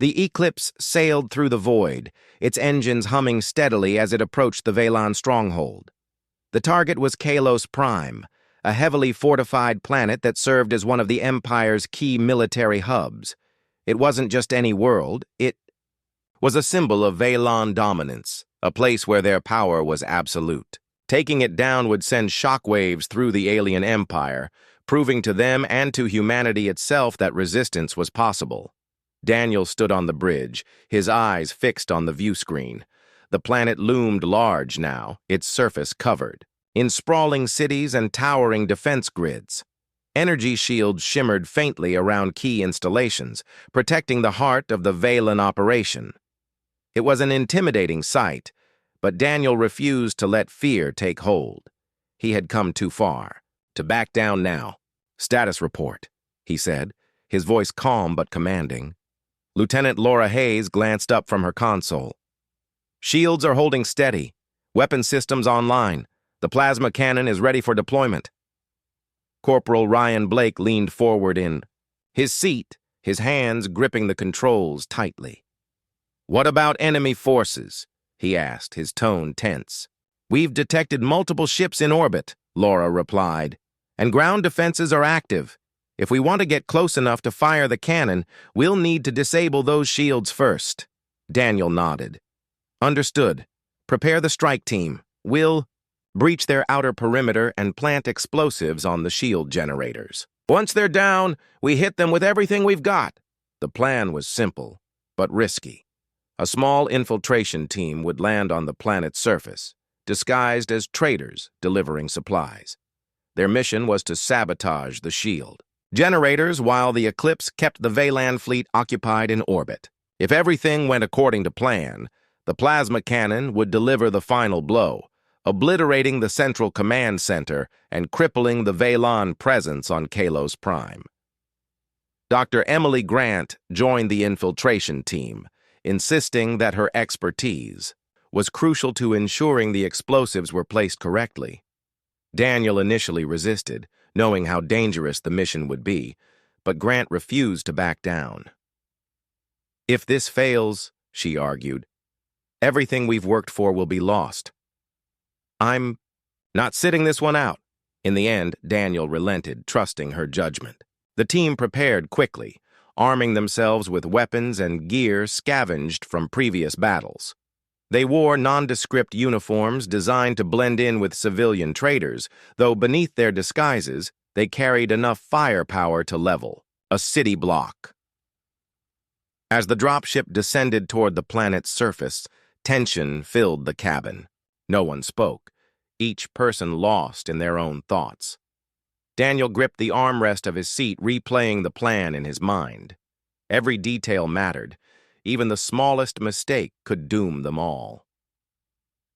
The Eclipse sailed through the void, its engines humming steadily as it approached the Velan stronghold. The target was HFY, a heavily fortified planet that served as one of the Empire's key military hubs. It wasn't just any world, it was a symbol of Velan dominance, a place where their power was absolute. Taking it down would send shockwaves through the alien empire, proving to them and to humanity itself that resistance was possible. Daniel stood on the bridge, his eyes fixed on the view screen. The planet loomed large now, its surface covered in sprawling cities and towering defense grids. Energy shields shimmered faintly around key installations, protecting the heart of the Velan operation. It was an intimidating sight, but Daniel refused to let fear take hold. He had come too far to back down now. "Status report," he said, his voice calm but commanding. Lieutenant Laura Hayes glanced up from her console. "Shields are holding steady. Weapon systems online. The plasma cannon is ready for deployment." Corporal Ryan Blake leaned forward in his seat, his hands gripping the controls tightly. "What about enemy forces?" he asked, his tone tense. "We've detected multiple ships in orbit," Laura replied, "and ground defenses are active. If we want to get close enough to fire the cannon, we'll need to disable those shields first." Daniel nodded. "Understood. Prepare the strike team. We'll breach their outer perimeter and plant explosives on the shield generators. Once they're down, we hit them with everything we've got." The plan was simple, but risky. A small infiltration team would land on the planet's surface, disguised as traders delivering supplies. Their mission was to sabotage the shield generators while the Eclipse kept the Velan fleet occupied in orbit. If everything went according to plan, the plasma cannon would deliver the final blow, obliterating the central command center and crippling the Velan presence on HFY. Dr. Emily Grant joined the infiltration team, insisting that her expertise was crucial to ensuring the explosives were placed correctly. Daniel initially resisted, knowing how dangerous the mission would be, but Grant refused to back down. "If this fails," she argued, "everything we've worked for will be lost. I'm not sitting this one out." In the end, Daniel relented, trusting her judgment. The team prepared quickly, arming themselves with weapons and gear scavenged from previous battles. They wore nondescript uniforms designed to blend in with civilian traders, though beneath their disguises, they carried enough firepower to level a city block. As the dropship descended toward the planet's surface, tension filled the cabin. No one spoke, each person lost in their own thoughts. Daniel gripped the armrest of his seat, replaying the plan in his mind. Every detail mattered. Even the smallest mistake could doom them all.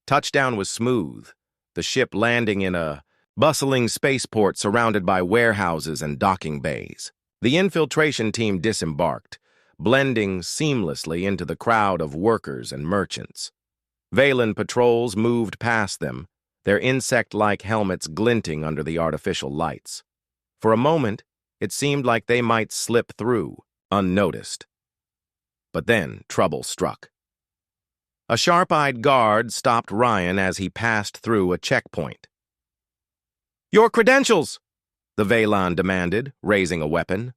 Touchdown was smooth, the ship landing in a bustling spaceport surrounded by warehouses and docking bays. The infiltration team disembarked, blending seamlessly into the crowd of workers and merchants. Velan patrols moved past them, their insect-like helmets glinting under the artificial lights. For a moment, it seemed like they might slip through, unnoticed. But then trouble struck. A sharp-eyed guard stopped Ryan as he passed through a checkpoint. "Your credentials!" the Velan demanded, raising a weapon.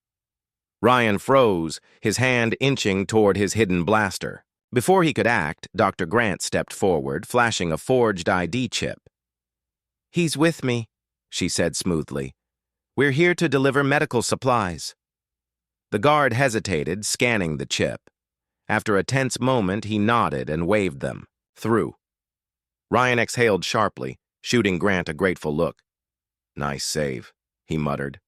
Ryan froze, his hand inching toward his hidden blaster. Before he could act, Dr. Grant stepped forward, flashing a forged ID chip. "He's with me," she said smoothly. "We're here to deliver medical supplies." The guard hesitated, scanning the chip. After a tense moment, he nodded and waved them. Through. Ryan exhaled sharply, shooting Grant a grateful look. "Nice save," he muttered.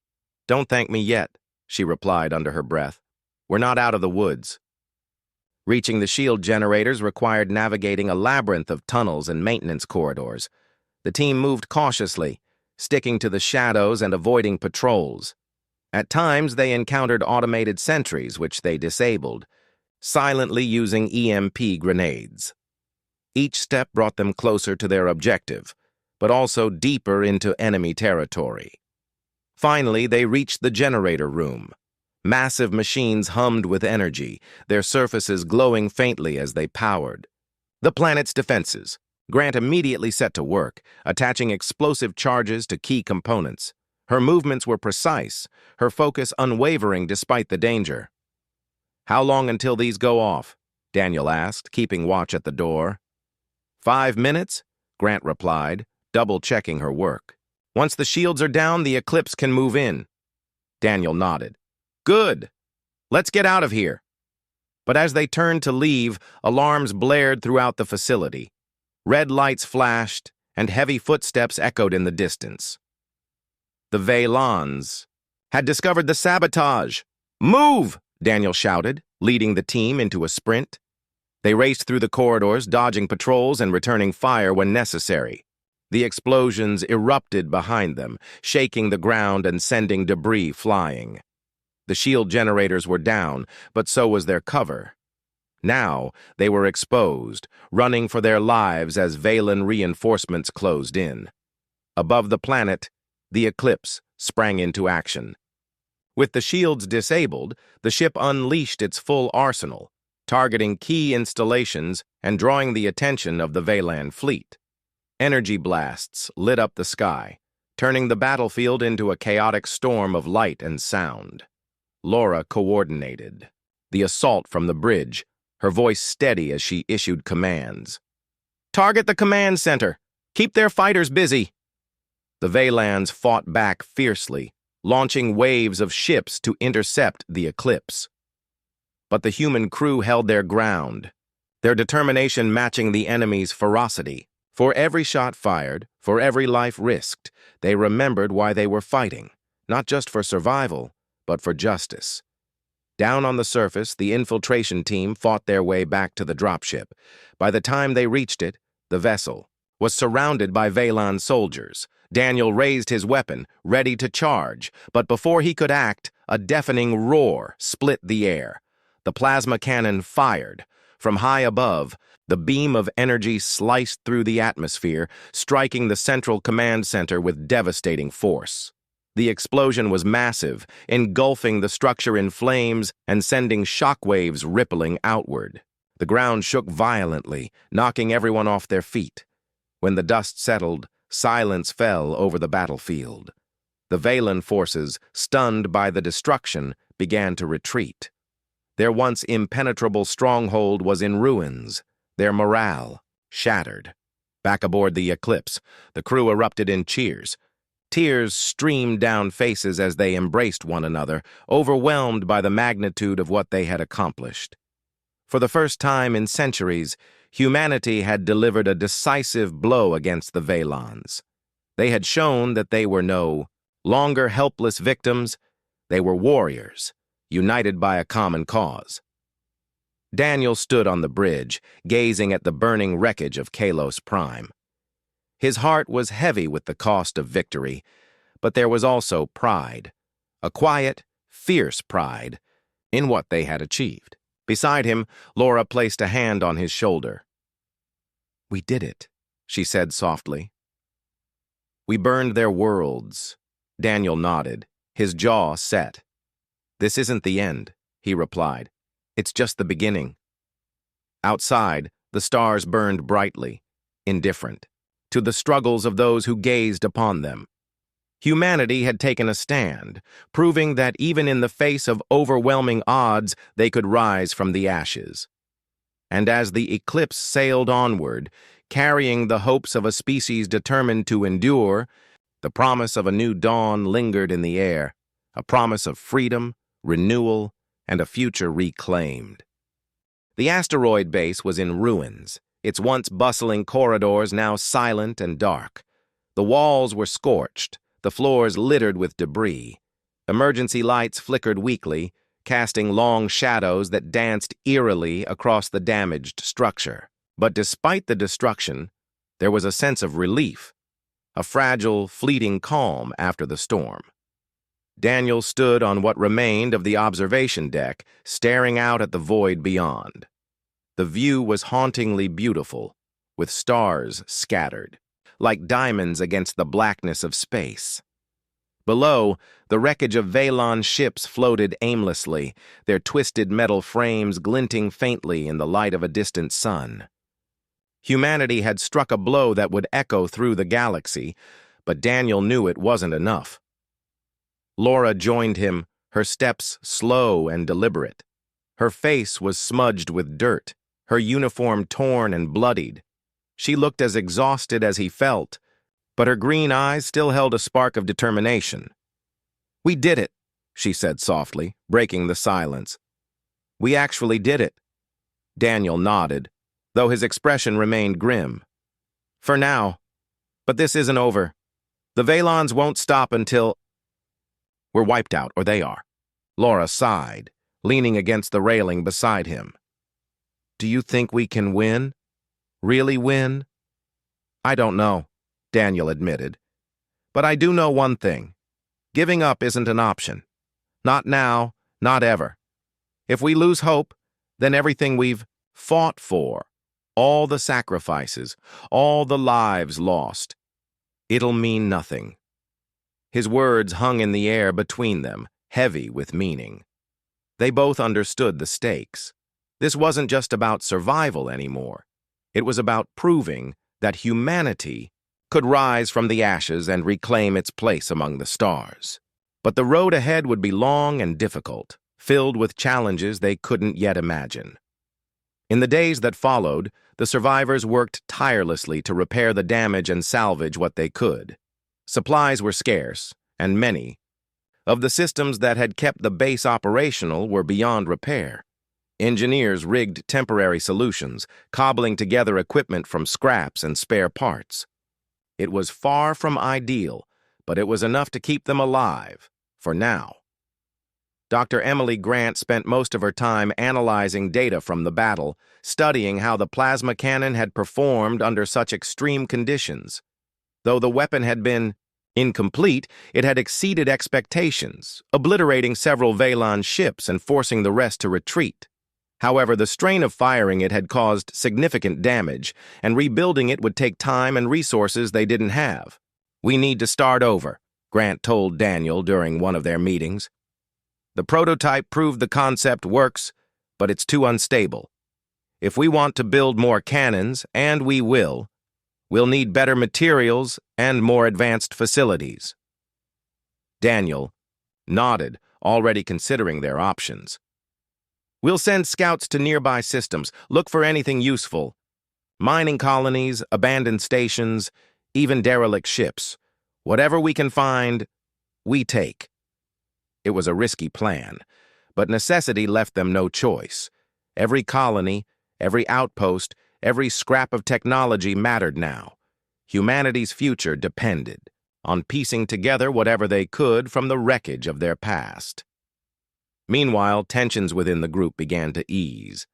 "Don't thank me yet," she replied under her breath. "We're not out of the woods." Reaching the shield generators required navigating a labyrinth of tunnels and maintenance corridors. The team moved cautiously, sticking to the shadows and avoiding patrols. At times, they encountered automated sentries, which they disabled, silently using EMP grenades. Each step brought them closer to their objective, but also deeper into enemy territory. Finally, they reached the generator room. Massive machines hummed with energy, their surfaces glowing faintly as they powered. The planet's defenses. Grant immediately set to work, attaching explosive charges to key components. Her movements were precise, her focus unwavering despite the danger. "How long until these go off?" Daniel asked, keeping watch at the door. 5 minutes, Grant replied, double-checking her work. "Once the shields are down, the Eclipse can move in." Daniel nodded. "Good. Let's get out of here." But as they turned to leave, alarms blared throughout the facility. Red lights flashed, and heavy footsteps echoed in the distance. The Veilans had discovered the sabotage. "Move!" Daniel shouted, leading the team into a sprint. They raced through the corridors, dodging patrols and returning fire when necessary. The explosions erupted behind them, shaking the ground and sending debris flying. The shield generators were down, but so was their cover. Now they were exposed, running for their lives as Valen reinforcements closed in. Above the planet, the Eclipse sprang into action. With the shields disabled, the ship unleashed its full arsenal, targeting key installations and drawing the attention of the Velan fleet. Energy blasts lit up the sky, turning the battlefield into a chaotic storm of light and sound. Laura coordinated the assault from the bridge, her voice steady as she issued commands. "Target the command center! Keep their fighters busy!" The Veilans fought back fiercely, launching waves of ships to intercept the Eclipse. But the human crew held their ground, their determination matching the enemy's ferocity. For every shot fired, for every life risked, they remembered why they were fighting, not just for survival, but for justice. Down on the surface, the infiltration team fought their way back to the dropship. By the time they reached it, the vessel was surrounded by Velan soldiers. Daniel raised his weapon, ready to charge, but before he could act, a deafening roar split the air. The plasma cannon fired. From high above, the beam of energy sliced through the atmosphere, striking the central command center with devastating force. The explosion was massive, engulfing the structure in flames and sending shockwaves rippling outward. The ground shook violently, knocking everyone off their feet. When the dust settled, silence fell over the battlefield. The Velan forces, stunned by the destruction, began to retreat. Their once impenetrable stronghold was in ruins, their morale shattered. Back aboard the Eclipse, the crew erupted in cheers. Tears streamed down faces as they embraced one another, overwhelmed by the magnitude of what they had accomplished. For the first time in centuries, humanity had delivered a decisive blow against the Veilans. They had shown that they were no longer helpless victims, they were warriors, united by a common cause. Daniel stood on the bridge, gazing at the burning wreckage of HFY. His heart was heavy with the cost of victory, but there was also pride, a quiet, fierce pride, in what they had achieved. Beside him, Laura placed a hand on his shoulder. "We did it," she said softly. "We burned their worlds." Daniel nodded, his jaw set. "This isn't the end," he replied. "It's just the beginning." Outside, the stars burned brightly, indifferent to the struggles of those who gazed upon them. Humanity had taken a stand, proving that even in the face of overwhelming odds, they could rise from the ashes. And as the Eclipse sailed onward, carrying the hopes of a species determined to endure, the promise of a new dawn lingered in the air, a promise of freedom, renewal, and a future reclaimed. The asteroid base was in ruins, its once bustling corridors now silent and dark. The walls were scorched, the floors littered with debris. Emergency lights flickered weakly, casting long shadows that danced eerily across the damaged structure. But despite the destruction, there was a sense of relief, a fragile, fleeting calm after the storm. Daniel stood on what remained of the observation deck, staring out at the void beyond. The view was hauntingly beautiful, with stars scattered, like diamonds against the blackness of space. Below, the wreckage of Veilon ships floated aimlessly, their twisted metal frames glinting faintly in the light of a distant sun. Humanity had struck a blow that would echo through the galaxy, but Daniel knew it wasn't enough. Laura joined him, her steps slow and deliberate. Her face was smudged with dirt, her uniform torn and bloodied. She looked as exhausted as he felt, but her green eyes still held a spark of determination. "We did it," she said softly, breaking the silence. "We actually did it." Daniel nodded, though his expression remained grim. "For now. But this isn't over. The Veilons won't stop until we're wiped out, or they are." Laura sighed, leaning against the railing beside him. "Do you think we can win? Really win?" "I don't know," Daniel admitted. "But I do know one thing. Giving up isn't an option. Not now, not ever. If we lose hope, then everything we've fought for, all the sacrifices, all the lives lost, it'll mean nothing." His words hung in the air between them, heavy with meaning. They both understood the stakes. This wasn't just about survival anymore. It was about proving that humanity could rise from the ashes and reclaim its place among the stars. But the road ahead would be long and difficult, filled with challenges they couldn't yet imagine. In the days that followed, the survivors worked tirelessly to repair the damage and salvage what they could. Supplies were scarce, and many of the systems that had kept the base operational were beyond repair. Engineers rigged temporary solutions, cobbling together equipment from scraps and spare parts. It was far from ideal, but it was enough to keep them alive, for now. Dr. Emily Grant spent most of her time analyzing data from the battle, studying how the plasma cannon had performed under such extreme conditions. Though the weapon had been incomplete, it had exceeded expectations, obliterating several Veilon ships and forcing the rest to retreat. However, the strain of firing it had caused significant damage, and rebuilding it would take time and resources they didn't have. "We need to start over," Grant told Daniel during one of their meetings. "The prototype proved the concept works, but it's too unstable. If we want to build more cannons, and we will, we'll need better materials and more advanced facilities." Daniel nodded, already considering their options. "We'll send scouts to nearby systems, look for anything useful. Mining colonies, abandoned stations, even derelict ships. Whatever we can find, we take." It was a risky plan, but necessity left them no choice. Every colony, every outpost, every scrap of technology mattered now. Humanity's future depended on piecing together whatever they could from the wreckage of their past. Meanwhile, tensions within the group began to ease.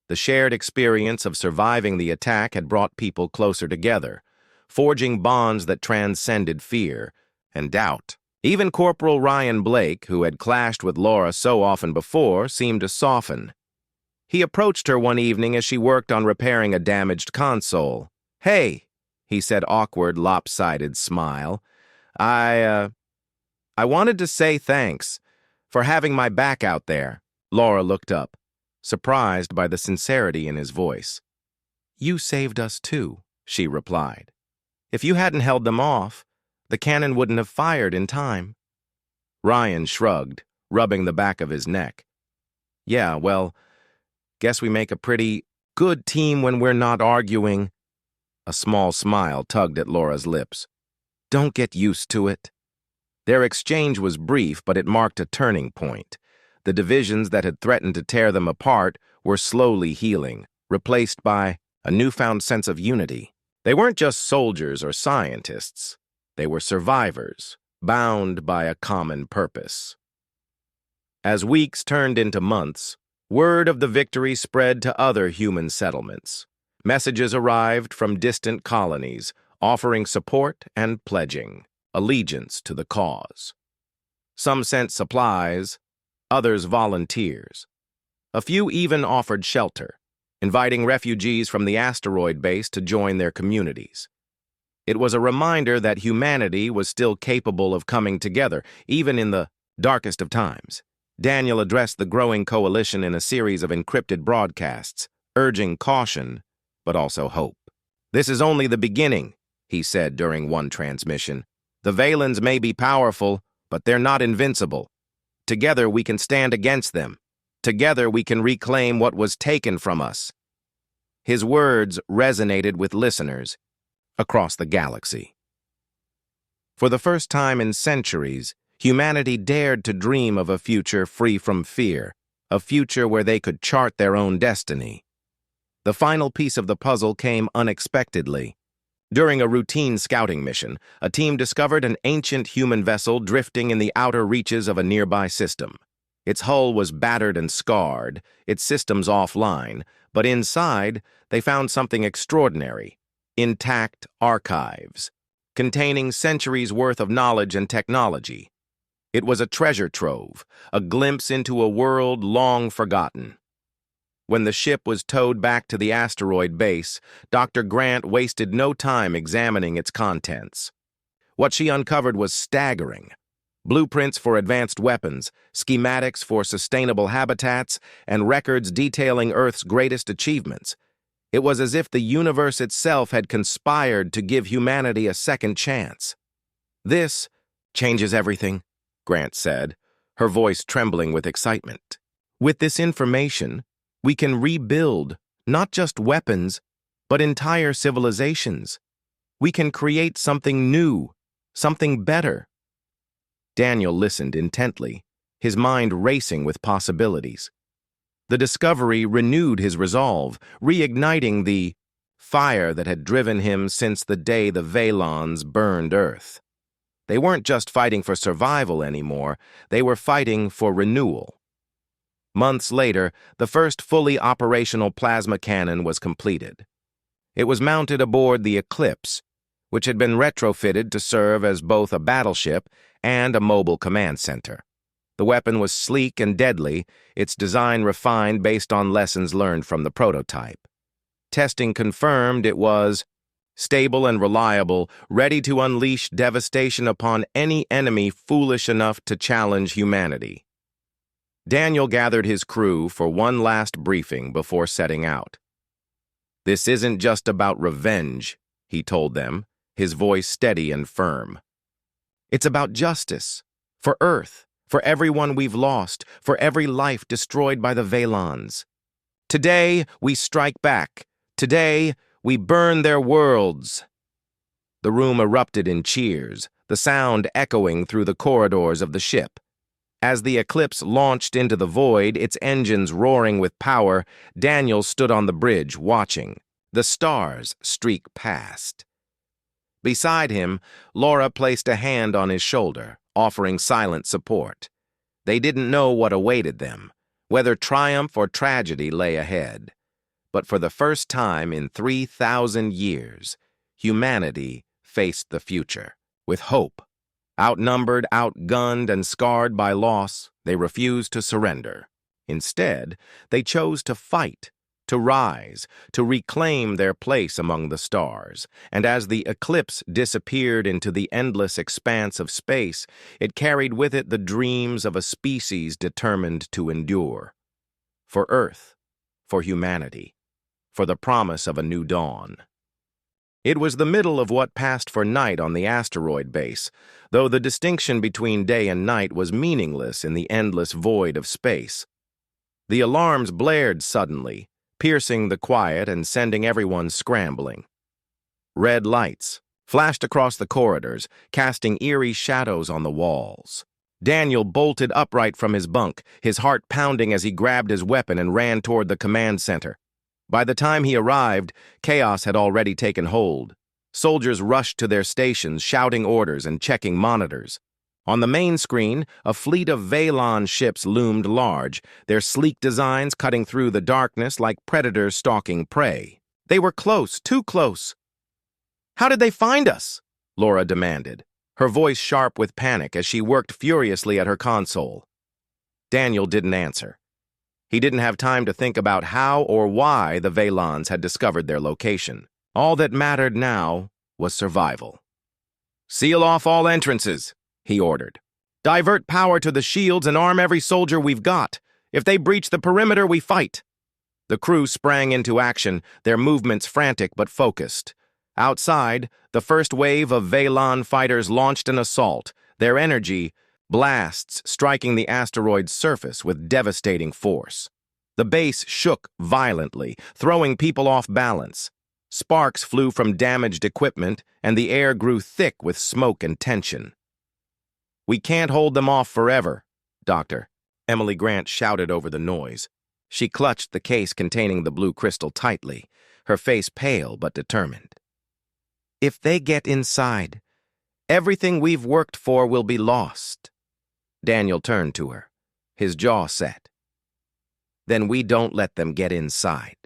The shared experience of surviving the attack had brought people closer together, forging bonds that transcended fear and doubt. Even Corporal Ryan Blake, who had clashed with Laura so often before, seemed to soften. He approached her one evening as she worked on repairing a damaged console. "Hey," he said, awkward, lopsided smile. I wanted to say thanks for having my back out there." Laura looked up, surprised by the sincerity in his voice. "You saved us too," she replied. "If you hadn't held them off, the cannon wouldn't have fired in time." Ryan shrugged, rubbing the back of his neck. "Yeah, well, guess we make a pretty good team when we're not arguing." A small smile tugged at Laura's lips. "Don't get used to it." Their exchange was brief, but it marked a turning point. The divisions that had threatened to tear them apart were slowly healing, replaced by a newfound sense of unity. They weren't just soldiers or scientists. They were survivors, bound by a common purpose. As weeks turned into months, word of the victory spread to other human settlements. Messages arrived from distant colonies, offering support and pledging allegiance to the cause. Some sent supplies, others volunteers. A few even offered shelter, inviting refugees from the asteroid base to join their communities. It was a reminder that humanity was still capable of coming together, even in the darkest of times. Daniel addressed the growing coalition in a series of encrypted broadcasts, urging caution, but also hope. "This is only the beginning," he said during one transmission. "The Valens may be powerful, but they're not invincible. Together we can stand against them. Together we can reclaim what was taken from us." His words resonated with listeners across the galaxy. For the first time in centuries, humanity dared to dream of a future free from fear, a future where they could chart their own destiny. The final piece of the puzzle came unexpectedly. During a routine scouting mission, a team discovered an ancient human vessel drifting in the outer reaches of a nearby system. Its hull was battered and scarred, its systems offline, but inside, they found something extraordinary: intact archives, containing centuries' worth of knowledge and technology. It was a treasure trove, a glimpse into a world long forgotten. When the ship was towed back to the asteroid base, Dr. Grant wasted no time examining its contents. What she uncovered was staggering. Blueprints for advanced weapons, schematics for sustainable habitats, and records detailing Earth's greatest achievements. It was as if the universe itself had conspired to give humanity a second chance. "This changes everything," Grant said, her voice trembling with excitement. "With this information, we can rebuild not just weapons, but entire civilizations. We can create something new, something better." Daniel listened intently, his mind racing with possibilities. The discovery renewed his resolve, reigniting the fire that had driven him since the day the Valons burned Earth. They weren't just fighting for survival anymore, they were fighting for renewal. Months later, the first fully operational plasma cannon was completed. It was mounted aboard the Eclipse, which had been retrofitted to serve as both a battleship and a mobile command center. The weapon was sleek and deadly, its design refined based on lessons learned from the prototype. Testing confirmed it was stable and reliable, ready to unleash devastation upon any enemy foolish enough to challenge humanity. Daniel gathered his crew for one last briefing before setting out. "This isn't just about revenge," he told them, his voice steady and firm. "It's about justice, for Earth, for everyone we've lost, for every life destroyed by the Valons. Today, we strike back. Today, we burn their worlds." The room erupted in cheers, the sound echoing through the corridors of the ship. As the Eclipse launched into the void, its engines roaring with power, Daniel stood on the bridge, watching. The stars streak past. Beside him, Laura placed a hand on his shoulder, offering silent support. They didn't know what awaited them, whether triumph or tragedy lay ahead. But for the first time in 3,000 years, humanity faced the future with hope. Outnumbered, outgunned, and scarred by loss, they refused to surrender. Instead, they chose to fight, to rise, to reclaim their place among the stars. And as the eclipse disappeared into the endless expanse of space, it carried with it the dreams of a species determined to endure. For Earth, for humanity, for the promise of a new dawn. It was the middle of what passed for night on the asteroid base, though the distinction between day and night was meaningless in the endless void of space. The alarms blared suddenly, piercing the quiet and sending everyone scrambling. Red lights flashed across the corridors, casting eerie shadows on the walls. Daniel bolted upright from his bunk, his heart pounding as he grabbed his weapon and ran toward the command center. By the time he arrived, chaos had already taken hold. Soldiers rushed to their stations, shouting orders and checking monitors. On the main screen, a fleet of Valon ships loomed large, their sleek designs cutting through the darkness like predators stalking prey. They were close, too close. "How did they find us?" Laura demanded, her voice sharp with panic as she worked furiously at her console. Daniel didn't answer. He didn't have time to think about how or why the Valons had discovered their location. All that mattered now was survival. "Seal off all entrances," he ordered. "Divert power to the shields and arm every soldier we've got. If they breach the perimeter, we fight." The crew sprang into action, their movements frantic but focused. Outside, the first wave of Velan fighters launched an assault, their energy blasts striking the asteroid's surface with devastating force. The base shook violently, throwing people off balance. Sparks flew from damaged equipment, and the air grew thick with smoke and tension. "We can't hold them off forever, Doctor," Emily Grant shouted over the noise. She clutched the case containing the blue crystal tightly, her face pale but determined. "If they get inside, everything we've worked for will be lost." Daniel turned to her, his jaw set. "Then we don't let them get inside."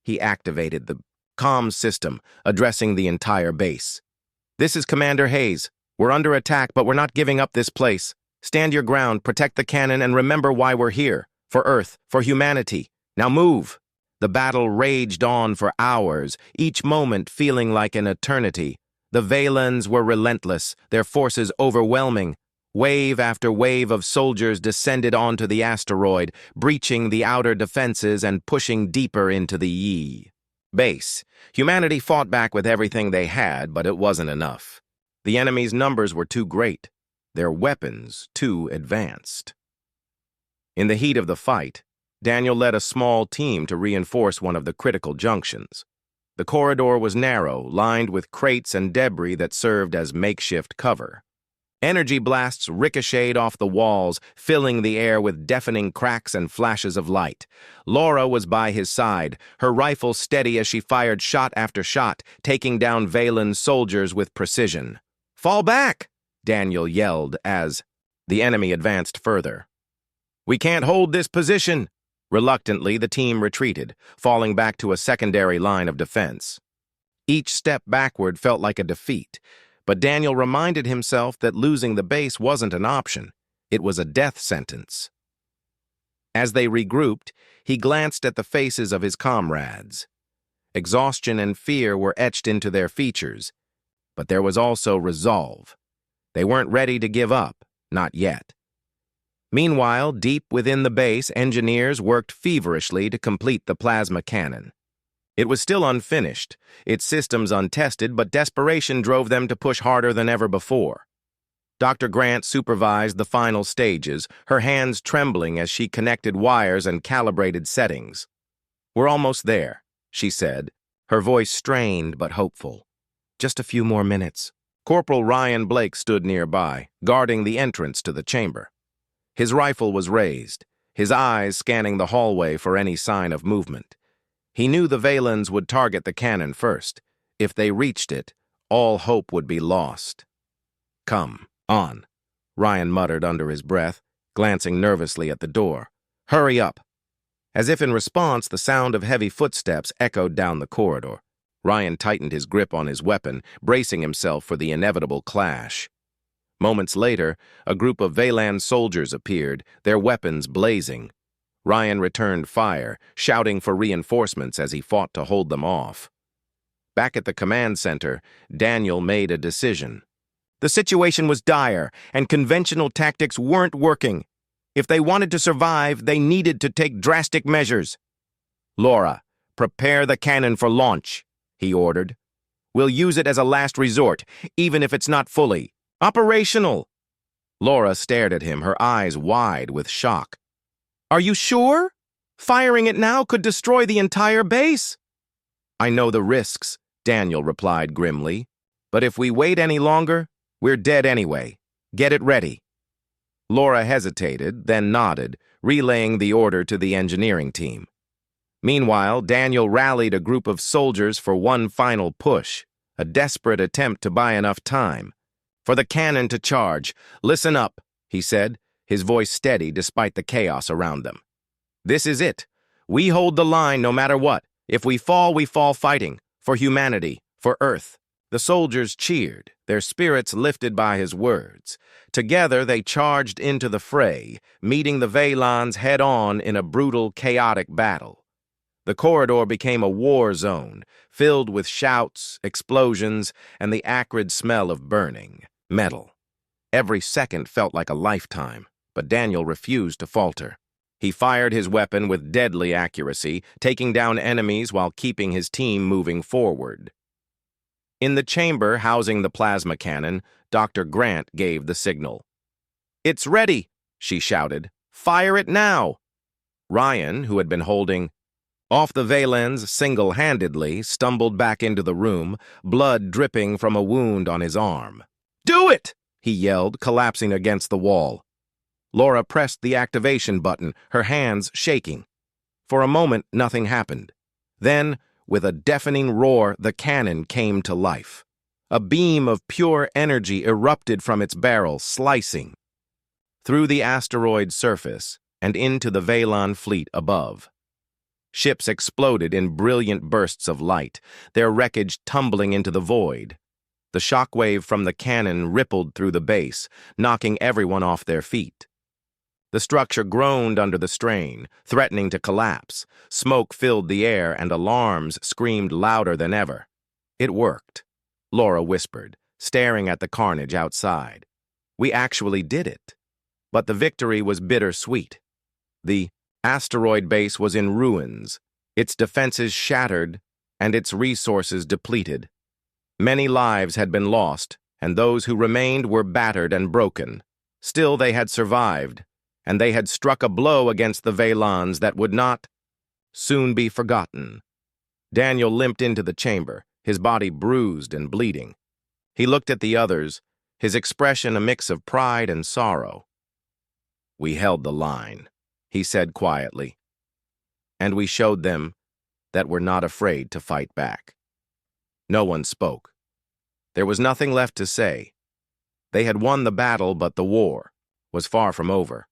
He activated the comm system, addressing the entire base. "This is Commander Hayes. We're under attack, but we're not giving up this place. Stand your ground, protect the cannon, and remember why we're here. For Earth, for humanity. Now move." The battle raged on for hours, each moment feeling like an eternity. The Valens were relentless, their forces overwhelming. Wave after wave of soldiers descended onto the asteroid, breaching the outer defenses and pushing deeper into the base. Humanity fought back with everything they had, but it wasn't enough. The enemy's numbers were too great, their weapons too advanced. In the heat of the fight, Daniel led a small team to reinforce one of the critical junctions. The corridor was narrow, lined with crates and debris that served as makeshift cover. Energy blasts ricocheted off the walls, filling the air with deafening cracks and flashes of light. Laura was by his side, her rifle steady as she fired shot after shot, taking down Valen's soldiers with precision. "Fall back!" Daniel yelled as the enemy advanced further. "We can't hold this position." Reluctantly, the team retreated, falling back to a secondary line of defense. Each step backward felt like a defeat, but Daniel reminded himself that losing the base wasn't an option. It was a death sentence. As they regrouped, he glanced at the faces of his comrades. Exhaustion and fear were etched into their features, but there was also resolve. They weren't ready to give up, not yet. Meanwhile, deep within the base, engineers worked feverishly to complete the plasma cannon. It was still unfinished, its systems untested, but desperation drove them to push harder than ever before. Dr. Grant supervised the final stages, her hands trembling as she connected wires and calibrated settings. "We're almost there," she said, her voice strained but hopeful. "Just a few more minutes." Corporal Ryan Blake stood nearby, guarding the entrance to the chamber. His rifle was raised, his eyes scanning the hallway for any sign of movement. He knew the Valens would target the cannon first. If they reached it, all hope would be lost. "Come on," Ryan muttered under his breath, glancing nervously at the door. "Hurry up." As if in response, the sound of heavy footsteps echoed down the corridor. Ryan tightened his grip on his weapon, bracing himself for the inevitable clash. Moments later, a group of Valan soldiers appeared, their weapons blazing. Ryan returned fire, shouting for reinforcements as he fought to hold them off. Back at the command center, Daniel made a decision. The situation was dire, and conventional tactics weren't working. If they wanted to survive, they needed to take drastic measures. "Laura, prepare the cannon for launch," he ordered. "We'll use it as a last resort, even if it's not fully operational." Laura stared at him, her eyes wide with shock. "Are you sure? Firing it now could destroy the entire base." "I know the risks," Daniel replied grimly. "But if we wait any longer, we're dead anyway. Get it ready." Laura hesitated, then nodded, relaying the order to the engineering team. Meanwhile, Daniel rallied a group of soldiers for one final push, a desperate attempt to buy enough time. "For the cannon to charge, listen up," he said, his voice steady despite the chaos around them. "This is it. We hold the line no matter what. If we fall fighting. For humanity, for Earth." The soldiers cheered, their spirits lifted by his words. Together they charged into the fray, meeting the Valans head-on in a brutal, chaotic battle. The corridor became a war zone, filled with shouts, explosions, and the acrid smell of burning metal. Every second felt like a lifetime, but Daniel refused to falter. He fired his weapon with deadly accuracy, taking down enemies while keeping his team moving forward. In the chamber housing the plasma cannon, Dr. Grant gave the signal. "It's ready," she shouted. "Fire it now!" Ryan, who had been holding off the Valens single-handedly, stumbled back into the room, blood dripping from a wound on his arm. "Do it!" he yelled, collapsing against the wall. Laura pressed the activation button, her hands shaking. For a moment, nothing happened. Then, with a deafening roar, the cannon came to life. A beam of pure energy erupted from its barrel, slicing through the asteroid's surface and into the Valon fleet above. Ships exploded in brilliant bursts of light, their wreckage tumbling into the void. The shockwave from the cannon rippled through the base, knocking everyone off their feet. The structure groaned under the strain, threatening to collapse. Smoke filled the air, and alarms screamed louder than ever. "It worked," Laura whispered, staring at the carnage outside. "We actually did it." But the victory was bittersweet. The asteroid base was in ruins, its defenses shattered, and its resources depleted. Many lives had been lost, and those who remained were battered and broken. Still, they had survived, and they had struck a blow against the Valons that would not soon be forgotten. Daniel limped into the chamber, his body bruised and bleeding. He looked at the others, his expression a mix of pride and sorrow. "We held the line," he said quietly, "and we showed them that we're not afraid to fight back." No one spoke. There was nothing left to say. They had won the battle, but the war was far from over.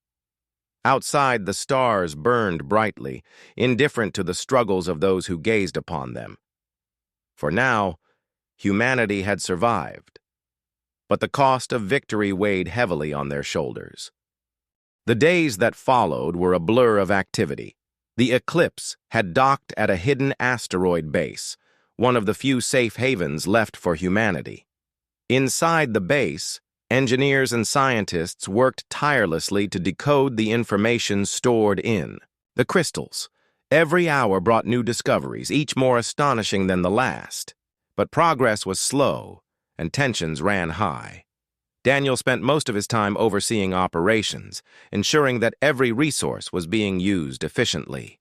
Outside, the stars burned brightly, indifferent to the struggles of those who gazed upon them. For now, humanity had survived, but the cost of victory weighed heavily on their shoulders. The days that followed were a blur of activity. The Eclipse had docked at a hidden asteroid base, one of the few safe havens left for humanity. Inside the base, engineers and scientists worked tirelessly to decode the information stored in the crystals. Every hour brought new discoveries, each more astonishing than the last. But progress was slow, and tensions ran high. Daniel spent most of his time overseeing operations, ensuring that every resource was being used efficiently.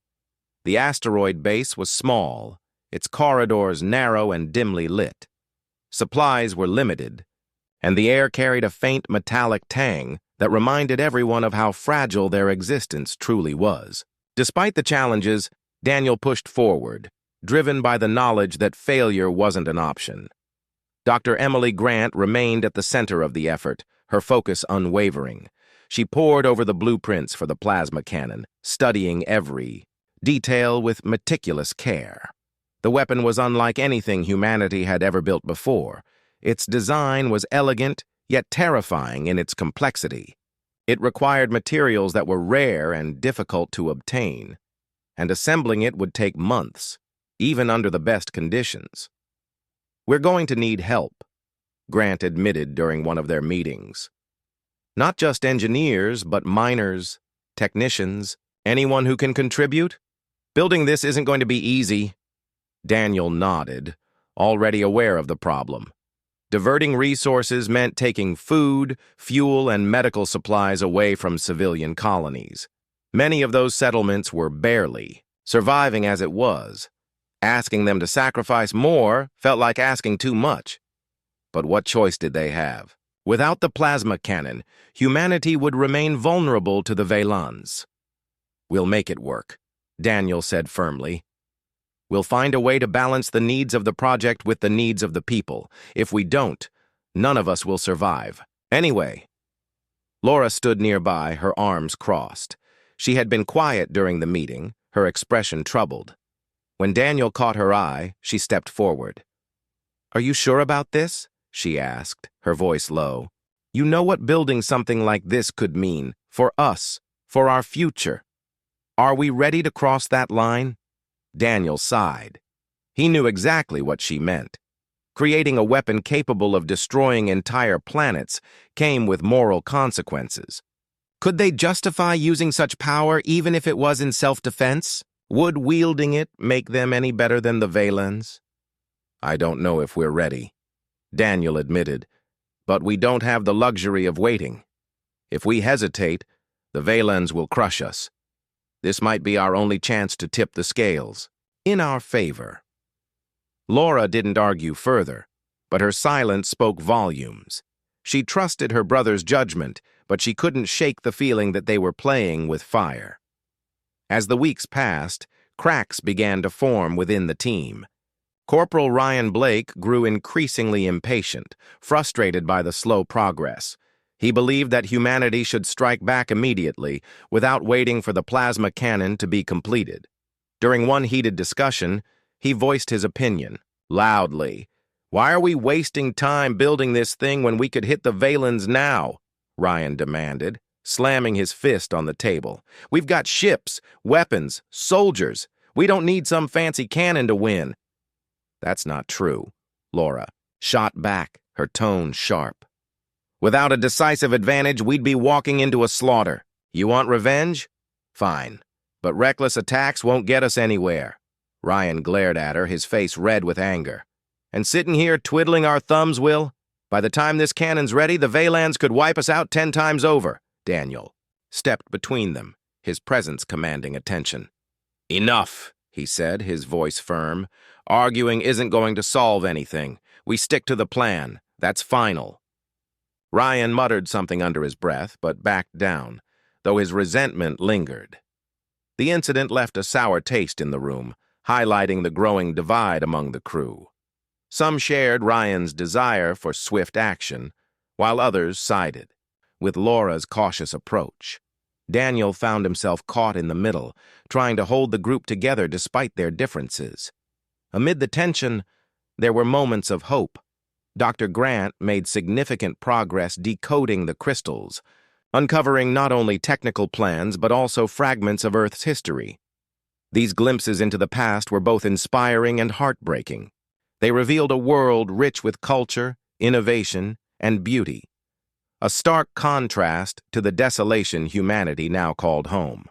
The asteroid base was small, its corridors narrow and dimly lit. Supplies were limited, and the air carried a faint metallic tang that reminded everyone of how fragile their existence truly was. Despite the challenges, Daniel pushed forward, driven by the knowledge that failure wasn't an option. Dr. Emily Grant remained at the center of the effort, her focus unwavering. She pored over the blueprints for the plasma cannon, studying every detail with meticulous care. The weapon was unlike anything humanity had ever built before. Its design was elegant, yet terrifying in its complexity. It required materials that were rare and difficult to obtain, and assembling it would take months, even under the best conditions. "We're going to need help," Grant admitted during one of their meetings. "Not just engineers, but miners, technicians, anyone who can contribute. Building this isn't going to be easy." Daniel nodded, already aware of the problem. Diverting resources meant taking food, fuel, and medical supplies away from civilian colonies. Many of those settlements were barely surviving as it was. Asking them to sacrifice more felt like asking too much. But what choice did they have? Without the plasma cannon, humanity would remain vulnerable to the Valons. "We'll make it work," Daniel said firmly. "We'll find a way to balance the needs of the project with the needs of the people. If we don't, none of us will survive. Anyway." Laura stood nearby, her arms crossed. She had been quiet during the meeting, her expression troubled. When Daniel caught her eye, she stepped forward. "Are you sure about this?" she asked, her voice low. "You know what building something like this could mean for us, for our future. Are we ready to cross that line?" Daniel sighed. He knew exactly what she meant. Creating a weapon capable of destroying entire planets came with moral consequences. Could they justify using such power even if it was in self-defense? Would wielding it make them any better than the Valens? I don't know if we're ready, Daniel admitted, but we don't have the luxury of waiting. If we hesitate, the Valens will crush us. This might be our only chance to tip the scales in our favor. Laura didn't argue further, but her silence spoke volumes. She trusted her brother's judgment, but she couldn't shake the feeling that they were playing with fire. As the weeks passed, cracks began to form within the team. Corporal Ryan Blake grew increasingly impatient, frustrated by the slow progress. He believed that humanity should strike back immediately, without waiting for the plasma cannon to be completed. During one heated discussion, he voiced his opinion, loudly. "Why are we wasting time building this thing when we could hit the Valens now?" Ryan demanded, slamming his fist on the table. "We've got ships, weapons, soldiers. We don't need some fancy cannon to win." "That's not true," Laura shot back, her tone sharp. "Without a decisive advantage, we'd be walking into a slaughter. You want revenge? Fine. But reckless attacks won't get us anywhere." Ryan glared at her, his face red with anger. "And sitting here twiddling our thumbs, Will? By the time this cannon's ready, the Valans could wipe us out 10 times over." Daniel stepped between them, his presence commanding attention. "Enough," he said, his voice firm. "Arguing isn't going to solve anything. We stick to the plan. That's final." Ryan muttered something under his breath, but backed down, though his resentment lingered. The incident left a sour taste in the room, highlighting the growing divide among the crew. Some shared Ryan's desire for swift action, while others sided with Laura's cautious approach. Daniel found himself caught in the middle, trying to hold the group together despite their differences. Amid the tension, there were moments of hope. Dr. Grant made significant progress decoding the crystals, uncovering not only technical plans but also fragments of Earth's history. These glimpses into the past were both inspiring and heartbreaking. They revealed a world rich with culture, innovation, and beauty, a stark contrast to the desolation humanity now called home.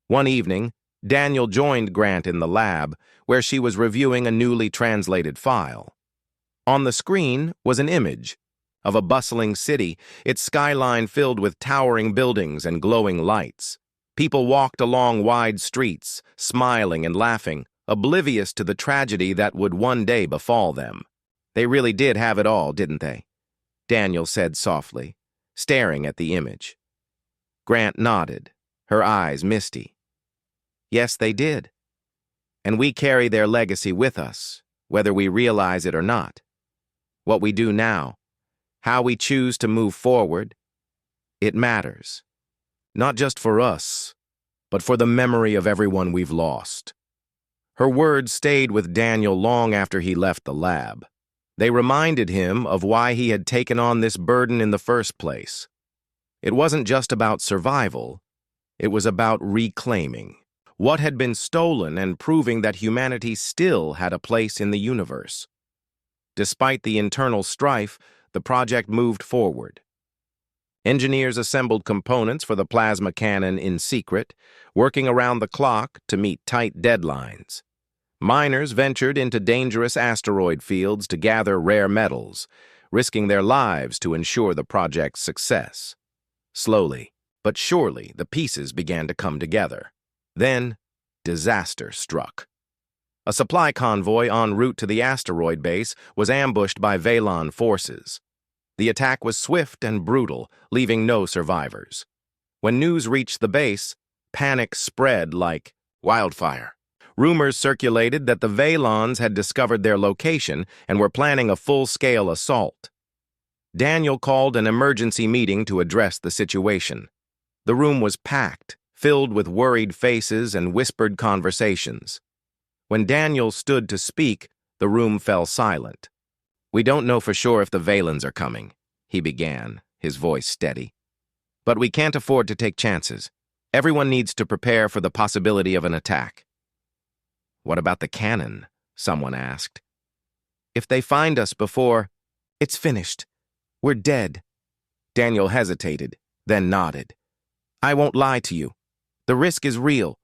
One evening, Daniel joined Grant in the lab, where she was reviewing a newly translated file. On the screen was an image of a bustling city, its skyline filled with towering buildings and glowing lights. People walked along wide streets, smiling and laughing, oblivious to the tragedy that would one day befall them. "They really did have it all, didn't they?" Daniel said softly, staring at the image. Grant nodded, her eyes misty. "Yes, they did. And we carry their legacy with us, whether we realize it or not. What we do now, how we choose to move forward, it matters. Not just for us, but for the memory of everyone we've lost." Her words stayed with Daniel long after he left the lab. They reminded him of why he had taken on this burden in the first place. It wasn't just about survival, it was about reclaiming what had been stolen and proving that humanity still had a place in the universe. Despite the internal strife, the project moved forward. Engineers assembled components for the plasma cannon in secret, working around the clock to meet tight deadlines. Miners ventured into dangerous asteroid fields to gather rare metals, risking their lives to ensure the project's success. Slowly, but surely, the pieces began to come together. Then, disaster struck. A supply convoy en route to the asteroid base was ambushed by Valon forces. The attack was swift and brutal, leaving no survivors. When news reached the base, panic spread like wildfire. Rumors circulated that the Valons had discovered their location and were planning a full-scale assault. Daniel called an emergency meeting to address the situation. The room was packed, filled with worried faces and whispered conversations. When Daniel stood to speak, the room fell silent. "We don't know for sure if the Valens are coming," he began, his voice steady. "But we can't afford to take chances. Everyone needs to prepare for the possibility of an attack." "What about the cannon?" someone asked. "If they find us before, it's finished. We're dead." Daniel hesitated, then nodded. "I won't lie to you. The risk is real,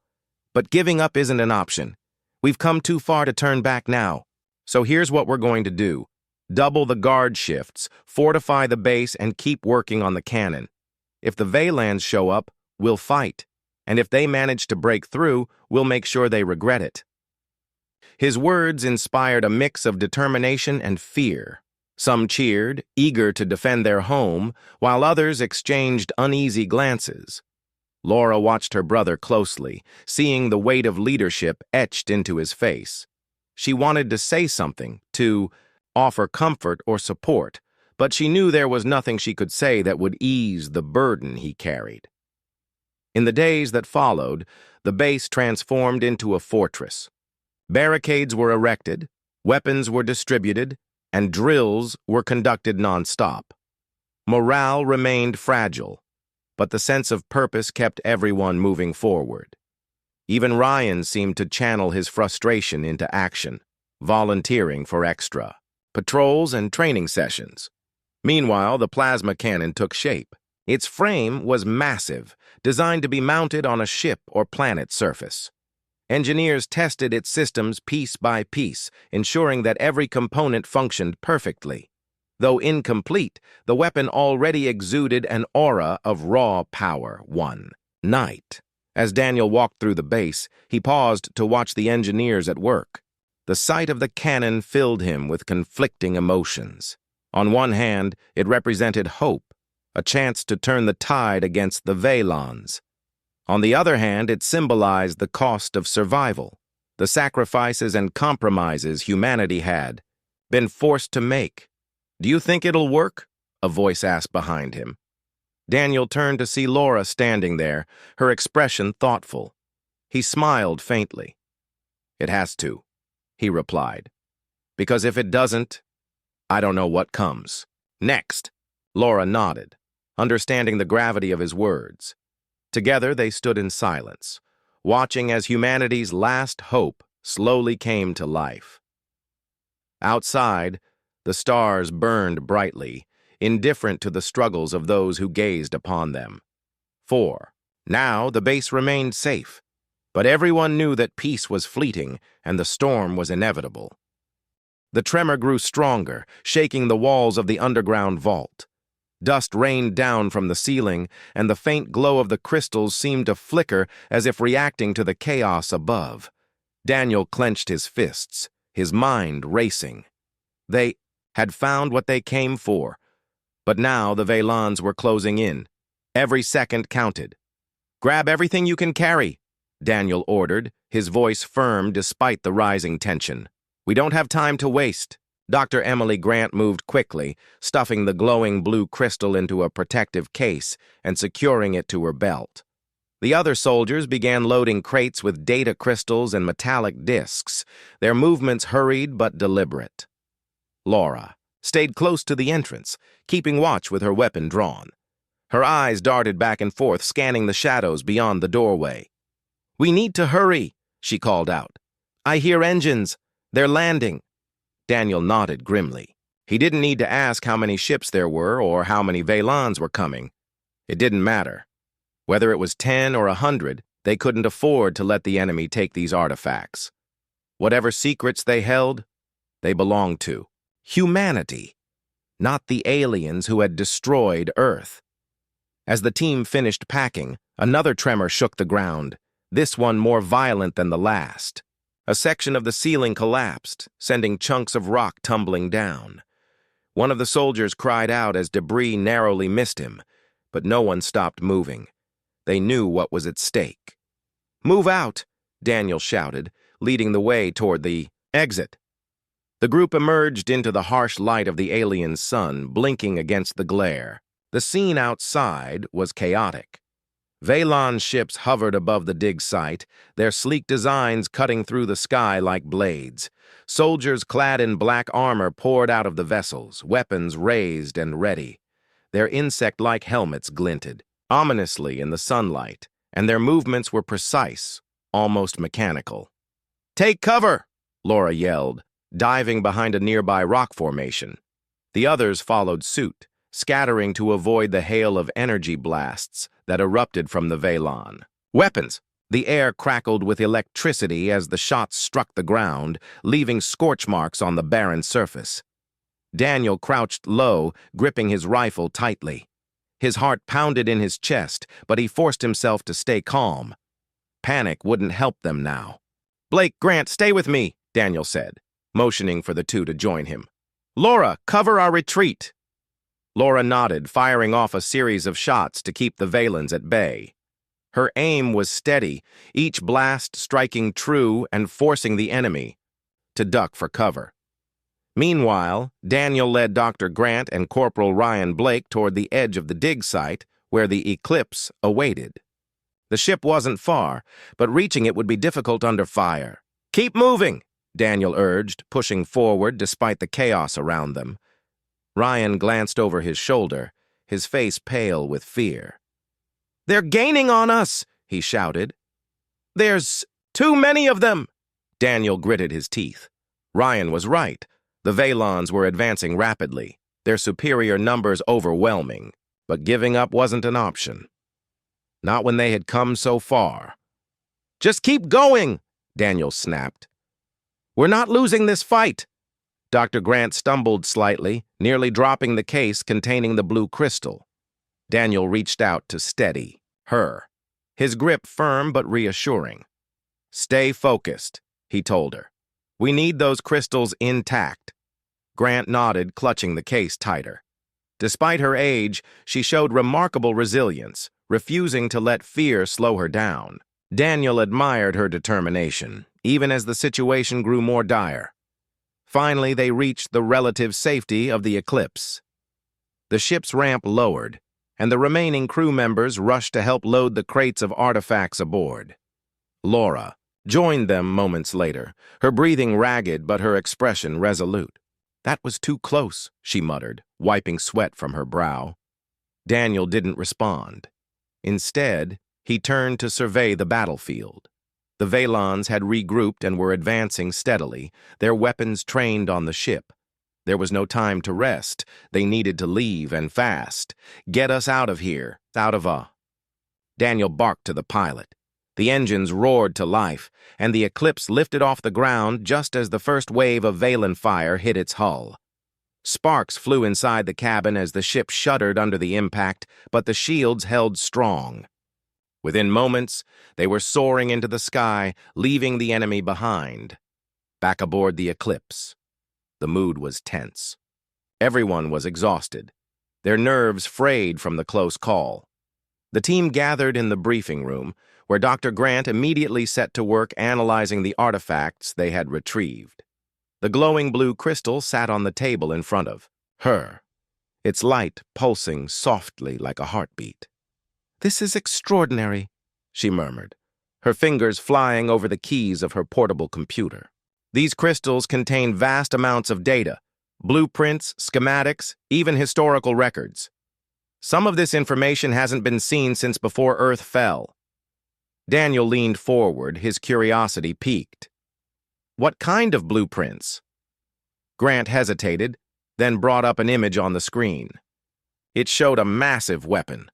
but giving up isn't an option. We've come too far to turn back now. So here's what we're going to do. Double the guard shifts, fortify the base, and keep working on the cannon. If the Vaylans show up, we'll fight. And if they manage to break through, we'll make sure they regret it." His words inspired a mix of determination and fear. Some cheered, eager to defend their home, while others exchanged uneasy glances. Laura watched her brother closely, seeing the weight of leadership etched into his face. She wanted to say something, to offer comfort or support, but she knew there was nothing she could say that would ease the burden he carried. In the days that followed, the base transformed into a fortress. Barricades were erected, weapons were distributed, and drills were conducted nonstop. Morale remained fragile, but the sense of purpose kept everyone moving forward. Even Ryan seemed to channel his frustration into action, volunteering for extra patrols and training sessions. Meanwhile, the plasma cannon took shape. Its frame was massive, designed to be mounted on a ship or planet surface. Engineers tested its systems piece by piece, ensuring that every component functioned perfectly. Though incomplete, the weapon already exuded an aura of raw power. One night, as Daniel walked through the base, he paused to watch the engineers at work. The sight of the cannon filled him with conflicting emotions. On one hand, it represented hope, a chance to turn the tide against the Vaylans. On the other hand, it symbolized the cost of survival, the sacrifices and compromises humanity had been forced to make. "Do you think it'll work?" a voice asked behind him. Daniel turned to see Laura standing there, her expression thoughtful. He smiled faintly. "It has to," he replied. "Because if it doesn't, I don't know what comes next." Laura nodded, understanding the gravity of his words. Together they stood in silence, watching as humanity's last hope slowly came to life. Outside, the stars burned brightly, indifferent to the struggles of those who gazed upon them. For now the base remained safe, but everyone knew that peace was fleeting and the storm was inevitable. The tremor grew stronger, shaking the walls of the underground vault. Dust rained down from the ceiling, and the faint glow of the crystals seemed to flicker as if reacting to the chaos above. Daniel clenched his fists, his mind racing. They had found what they came for, but now the Vaylans were closing in. Every second counted. "Grab everything you can carry," Daniel ordered, his voice firm despite the rising tension. "We don't have time to waste." Dr. Emily Grant moved quickly, stuffing the glowing blue crystal into a protective case and securing it to her belt. The other soldiers began loading crates with data crystals and metallic discs, their movements hurried but deliberate. Laura stayed close to the entrance, keeping watch with her weapon drawn. Her eyes darted back and forth, scanning the shadows beyond the doorway. "We need to hurry," she called out. "I hear engines. They're landing." Daniel nodded grimly. He didn't need to ask how many ships there were or how many Vaylans were coming. It didn't matter. Whether it was 10 or 100, they couldn't afford to let the enemy take these artifacts. Whatever secrets they held, they belonged to humanity, not the aliens who had destroyed Earth. As the team finished packing, another tremor shook the ground, this one more violent than the last. A section of the ceiling collapsed, sending chunks of rock tumbling down. One of the soldiers cried out as debris narrowly missed him, but no one stopped moving. They knew what was at stake. "Move out!" Daniel shouted, leading the way toward the exit. The group emerged into the harsh light of the alien sun, blinking against the glare. The scene outside was chaotic. Vaylan ships hovered above the dig site, their sleek designs cutting through the sky like blades. Soldiers clad in black armor poured out of the vessels, weapons raised and ready. Their insect-like helmets glinted ominously in the sunlight, and their movements were precise, almost mechanical. Take cover, Laura yelled, diving behind a nearby rock formation. The others followed suit, scattering to avoid the hail of energy blasts that erupted from the Veilon. Weapons! The air crackled with electricity as the shots struck the ground, leaving scorch marks on the barren surface. Daniel crouched low, gripping his rifle tightly. His heart pounded in his chest, but he forced himself to stay calm. Panic wouldn't help them now. "Blake, Grant, stay with me," Daniel said, motioning for the two to join him. "Laura, cover our retreat." Laura nodded, firing off a series of shots to keep the Veilons at bay. Her aim was steady, each blast striking true and forcing the enemy to duck for cover. Meanwhile, Daniel led Dr. Grant and Corporal Ryan Blake toward the edge of the dig site, where the Eclipse awaited. The ship wasn't far, but reaching it would be difficult under fire. "Keep moving," Daniel urged, pushing forward despite the chaos around them. Ryan glanced over his shoulder, his face pale with fear. "They're gaining on us," he shouted. "There's too many of them." Daniel gritted his teeth. Ryan was right. The Veilons were advancing rapidly, their superior numbers overwhelming, but giving up wasn't an option. Not when they had come so far. "Just keep going," Daniel snapped. "We're not losing this fight." Dr. Grant stumbled slightly, nearly dropping the case containing the blue crystal. Daniel reached out to steady her, his grip firm but reassuring. "Stay focused," he told her. "We need those crystals intact." Grant nodded, clutching the case tighter. Despite her age, she showed remarkable resilience, refusing to let fear slow her down. Daniel admired her determination, even as the situation grew more dire. Finally, they reached the relative safety of the Eclipse. The ship's ramp lowered, and the remaining crew members rushed to help load the crates of artifacts aboard. Laura joined them moments later, her breathing ragged but her expression resolute. "That was too close," she muttered, wiping sweat from her brow. Daniel didn't respond. Instead, he turned to survey the battlefield. The Veilons had regrouped and were advancing steadily, their weapons trained on the ship. There was no time to rest. They needed to leave, and fast. "Get us out of here, Daniel barked to the pilot. The engines roared to life, and the Eclipse lifted off the ground just as the first wave of Veilon fire hit its hull. Sparks flew inside the cabin as the ship shuddered under the impact, but the shields held strong. Within moments, they were soaring into the sky, leaving the enemy behind. Back aboard the Eclipse, the mood was tense. Everyone was exhausted, their nerves frayed from the close call. The team gathered in the briefing room, where Dr. Grant immediately set to work analyzing the artifacts they had retrieved. The glowing blue crystal sat on the table in front of her, its light pulsing softly like a heartbeat. "This is extraordinary," she murmured, her fingers flying over the keys of her portable computer. These crystals contain vast amounts of data, blueprints, schematics, even historical records. Some of this information hasn't been seen since before Earth fell. Daniel leaned forward, his curiosity piqued. "What kind of blueprints?" Grant hesitated, then brought up an image on the screen. It showed a massive weapon,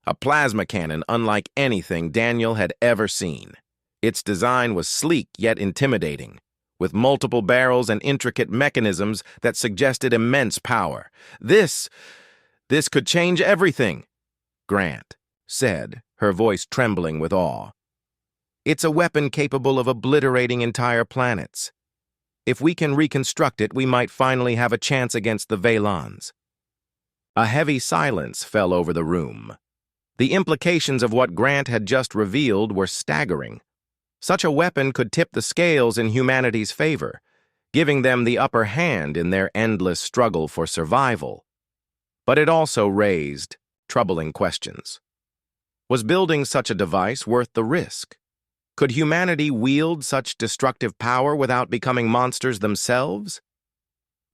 a plasma cannon unlike anything Daniel had ever seen. Its design was sleek yet intimidating, with multiple barrels and intricate mechanisms that suggested immense power. This could change everything," Grant said, her voice trembling with awe. "It's a weapon capable of obliterating entire planets. If we can reconstruct it, we might finally have a chance against the Veilons." A heavy silence fell over the room. The implications of what Grant had just revealed were staggering. Such a weapon could tip the scales in humanity's favor, giving them the upper hand in their endless struggle for survival. But it also raised troubling questions. Was building such a device worth the risk? Could humanity wield such destructive power without becoming monsters themselves?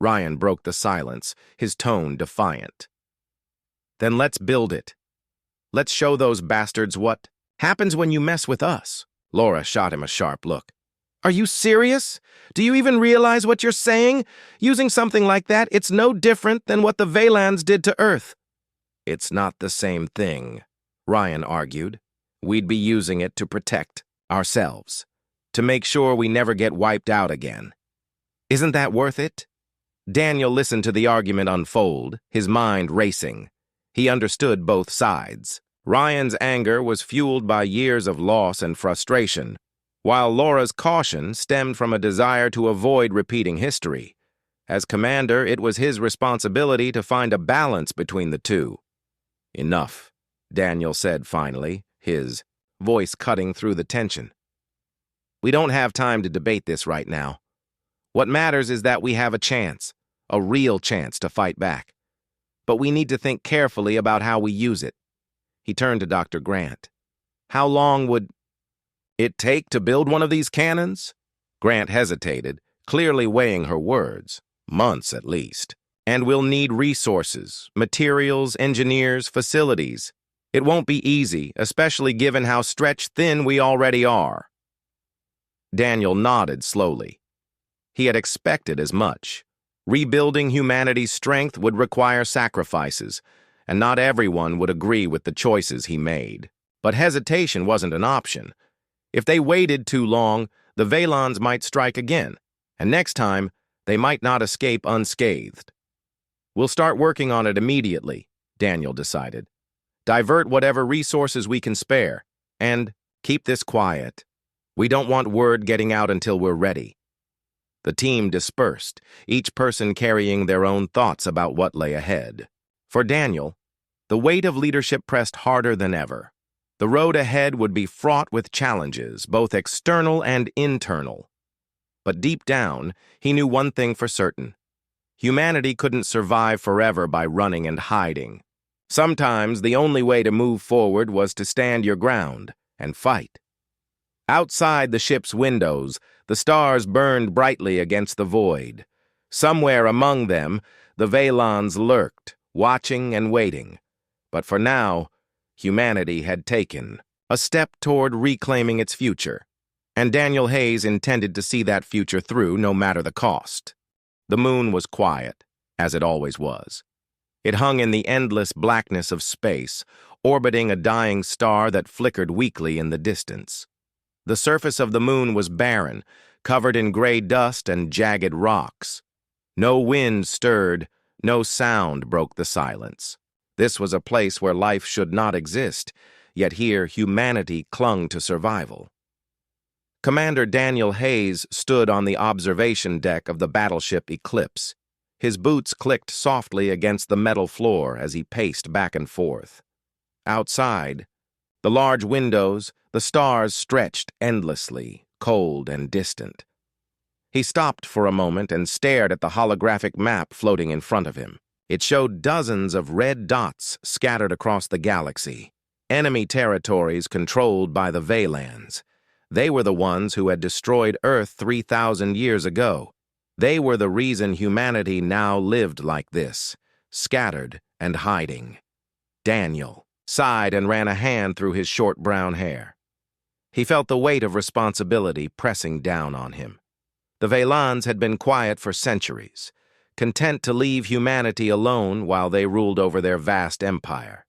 Ryan broke the silence, his tone defiant. "Then let's build it. Let's show those bastards what happens when you mess with us." Laura shot him a sharp look. Are you serious? Do you even realize what you're saying? Using something like that, it's no different than what the Valans did to Earth. It's not the same thing, Ryan argued. We'd be using it to protect ourselves, to make sure we never get wiped out again. Isn't that worth it? Daniel listened to the argument unfold, his mind racing. He understood both sides. Ryan's anger was fueled by years of loss and frustration, while Laura's caution stemmed from a desire to avoid repeating history. As commander, it was his responsibility to find a balance between the two. Enough, Daniel said finally, his voice cutting through the tension. We don't have time to debate this right now. What matters is that we have a chance, a real chance to fight back. But we need to think carefully about how we use it. He turned to Dr. Grant. How long would it take to build one of these cannons? Grant hesitated, clearly weighing her words. Months at least. And we'll need resources, materials, engineers, facilities. It won't be easy, especially given how stretched thin we already are. Daniel nodded slowly. He had expected as much. Rebuilding humanity's strength would require sacrifices, and not everyone would agree with the choices he made. But hesitation wasn't an option. If they waited too long, the Valans might strike again, and next time, they might not escape unscathed. We'll start working on it immediately, Daniel decided. Divert whatever resources we can spare, and keep this quiet. We don't want word getting out until we're ready. The team dispersed, each person carrying their own thoughts about what lay ahead. For Daniel, the weight of leadership pressed harder than ever. The road ahead would be fraught with challenges, both external and internal. But deep down, he knew one thing for certain. Humanity couldn't survive forever by running and hiding. Sometimes the only way to move forward was to stand your ground and fight. Outside the ship's windows, the stars burned brightly against the void. Somewhere among them, the Valans lurked, watching and waiting. But for now, humanity had taken a step toward reclaiming its future, and Daniel Hayes intended to see that future through no matter the cost. The moon was quiet, as it always was. It hung in the endless blackness of space, orbiting a dying star that flickered weakly in the distance. The surface of the moon was barren, covered in gray dust and jagged rocks. No wind stirred, no sound broke the silence. This was a place where life should not exist, yet here humanity clung to survival. Commander Daniel Hayes stood on the observation deck of the battleship Eclipse. His boots clicked softly against the metal floor as he paced back and forth. Outside, the large windows, the stars stretched endlessly, cold and distant. He stopped for a moment and stared at the holographic map floating in front of him. It showed dozens of red dots scattered across the galaxy, enemy territories controlled by the Valans. They were the ones who had destroyed Earth 3,000 years ago. They were the reason humanity now lived like this, scattered and hiding. Daniel sighed and ran a hand through his short brown hair. He felt the weight of responsibility pressing down on him. The Valans had been quiet for centuries, content to leave humanity alone while they ruled over their vast empire.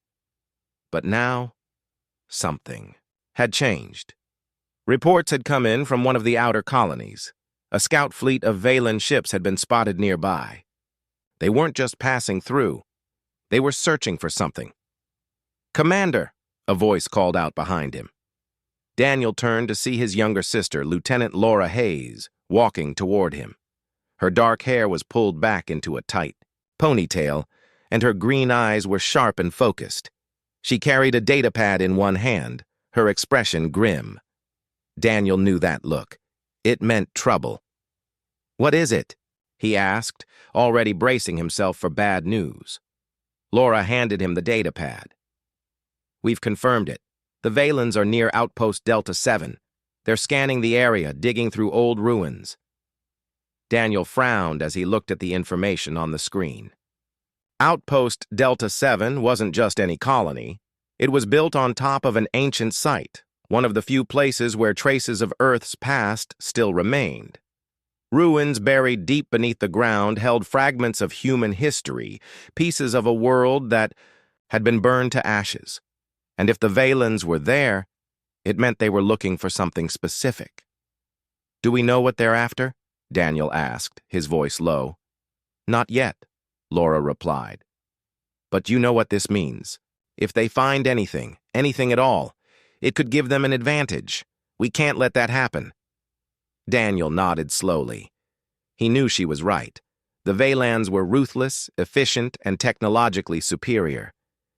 But now, something had changed. Reports had come in from one of the outer colonies. A scout fleet of Valan ships had been spotted nearby. They weren't just passing through. They were searching for something. "Commander," a voice called out behind him. Daniel turned to see his younger sister, Lieutenant Laura Hayes, walking toward him. Her dark hair was pulled back into a tight ponytail, and her green eyes were sharp and focused. She carried a datapad in one hand, her expression grim. Daniel knew that look. It meant trouble. "What is it?" he asked, already bracing himself for bad news. Laura handed him the datapad. "We've confirmed it. The Valans are near Outpost Delta 7. They're scanning the area, digging through old ruins." Daniel frowned as he looked at the information on the screen. Outpost Delta 7 wasn't just any colony. It was built on top of an ancient site, one of the few places where traces of Earth's past still remained. Ruins buried deep beneath the ground held fragments of human history, pieces of a world that had been burned to ashes. And if the Valens were there, it meant they were looking for something specific. "Do we know what they're after?" Daniel asked, his voice low. "Not yet," Laura replied. "But you know what this means. If they find anything at all, it could give them an advantage. We can't let that happen." Daniel nodded slowly. He knew she was right. The Valans were ruthless, efficient, and technologically superior.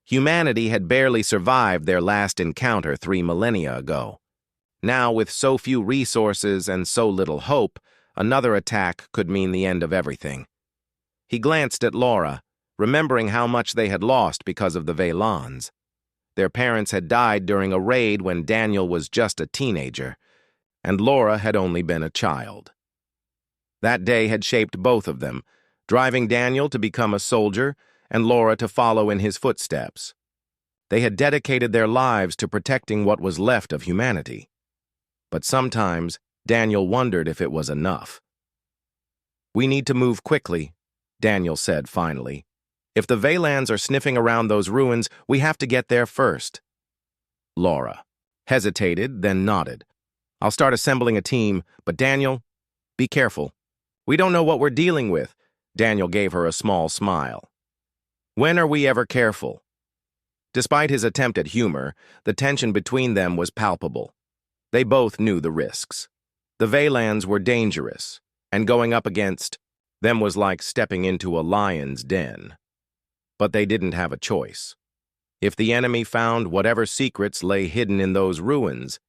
Humanity had barely survived their last encounter 3 millennia ago. Now, with so few resources and so little hope, another attack could mean the end of everything. He glanced at Laura, remembering how much they had lost because of the Valans. Their parents had died during a raid when Daniel was just a teenager, and Laura had only been a child. That day had shaped both of them, driving Daniel to become a soldier and Laura to follow in his footsteps. They had dedicated their lives to protecting what was left of humanity. But sometimes, Daniel wondered if it was enough. "We need to move quickly," Daniel said finally. "If the Valans are sniffing around those ruins, we have to get there first." Laura hesitated, then nodded. "I'll start assembling a team, but Daniel, be careful. We don't know what we're dealing with." Daniel gave her a small smile. "When are we ever careful?" Despite his attempt at humor, the tension between them was palpable. They both knew the risks. The Valans were dangerous, and going up against them was like stepping into a lion's den. But they didn't have a choice. If the enemy found whatever secrets lay hidden in those ruins,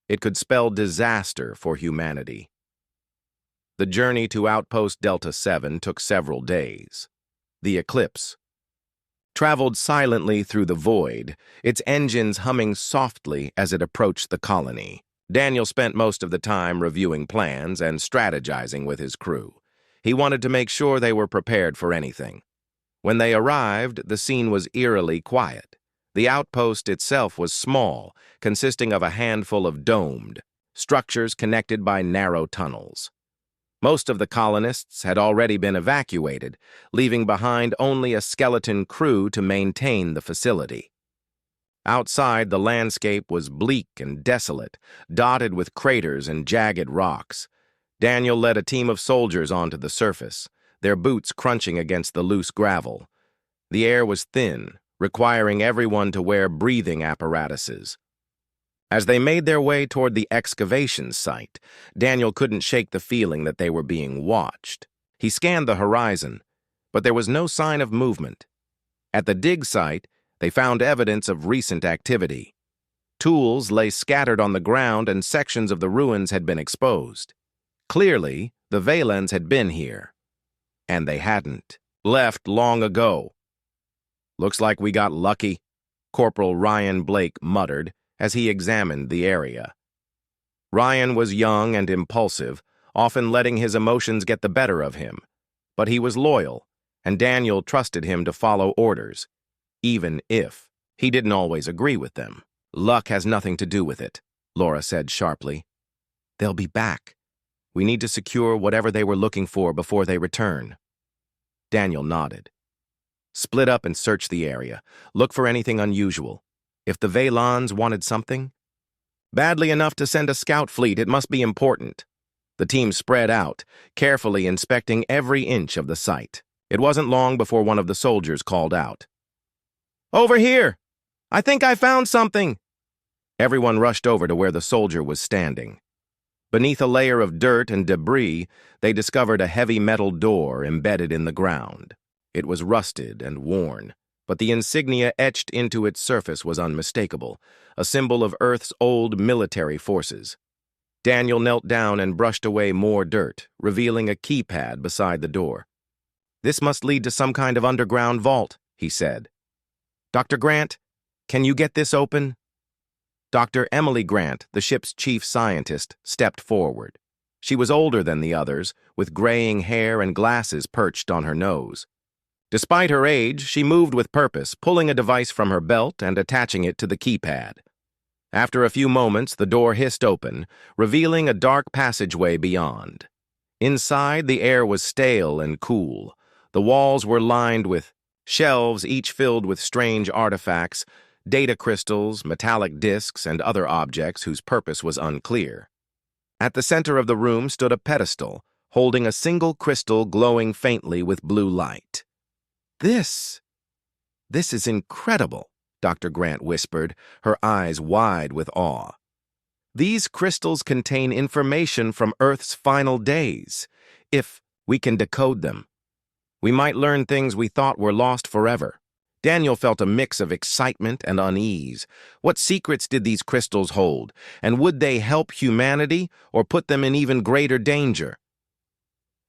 it could spell disaster for humanity. The journey to Outpost Delta 7 took several days. The Eclipse traveled silently through the void, its engines humming softly as it approached the colony. Daniel spent most of the time reviewing plans and strategizing with his crew. He wanted to make sure they were prepared for anything. When they arrived, the scene was eerily quiet. The outpost itself was small, consisting of a handful of domed structures connected by narrow tunnels. Most of the colonists had already been evacuated, leaving behind only a skeleton crew to maintain the facility. Outside, the landscape was bleak and desolate, dotted with craters and jagged rocks. Daniel led a team of soldiers onto the surface, their boots crunching against the loose gravel. The air was thin, requiring everyone to wear breathing apparatuses. As they made their way toward the excavation site, Daniel couldn't shake the feeling that they were being watched. He scanned the horizon, but there was no sign of movement. At the dig site, they found evidence of recent activity. Tools lay scattered on the ground and sections of the ruins had been exposed. Clearly, the Valans had been here. And they hadn't left long ago. "Looks like we got lucky," Corporal Ryan Blake muttered as he examined the area. Ryan was young and impulsive, often letting his emotions get the better of him. But he was loyal, and Daniel trusted him to follow orders, even if he didn't always agree with them. "Luck has nothing to do with it," Laura said sharply. "They'll be back. We need to secure whatever they were looking for before they return." Daniel nodded. "Split up and search the area. Look for anything unusual. If the Valans wanted something badly enough to send a scout fleet, it must be important." The team spread out, carefully inspecting every inch of the site. It wasn't long before one of the soldiers called out, "Over here! I think I found something!" Everyone rushed over to where the soldier was standing. Beneath a layer of dirt and debris, they discovered a heavy metal door embedded in the ground. It was rusted and worn, but the insignia etched into its surface was unmistakable, a symbol of Earth's old military forces. Daniel knelt down and brushed away more dirt, revealing a keypad beside the door. "This must lead to some kind of underground vault," he said. "Dr. Grant, can you get this open?" Dr. Emily Grant, the ship's chief scientist, stepped forward. She was older than the others, with graying hair and glasses perched on her nose. Despite her age, she moved with purpose, pulling a device from her belt and attaching it to the keypad. After a few moments, the door hissed open, revealing a dark passageway beyond. Inside, the air was stale and cool. The walls were lined with shelves, each filled with strange artifacts, data crystals, metallic discs, and other objects whose purpose was unclear. At the center of the room stood a pedestal, holding a single crystal glowing faintly with blue light. This is incredible, Dr. Grant whispered, her eyes wide with awe. These crystals contain information from Earth's final days. If we can decode them, we might learn things we thought were lost forever. Daniel felt a mix of excitement and unease. What secrets did these crystals hold, and would they help humanity or put them in even greater danger?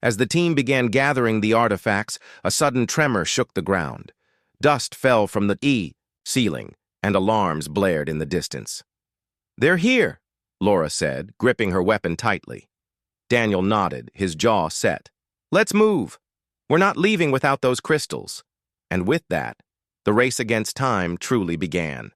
As the team began gathering the artifacts, a sudden tremor shook the ground. Dust fell from the ceiling, and alarms blared in the distance. "They're here," Laura said, gripping her weapon tightly. Daniel nodded, his jaw set. "Let's move. We're not leaving without those crystals." And with that, the race against time truly began.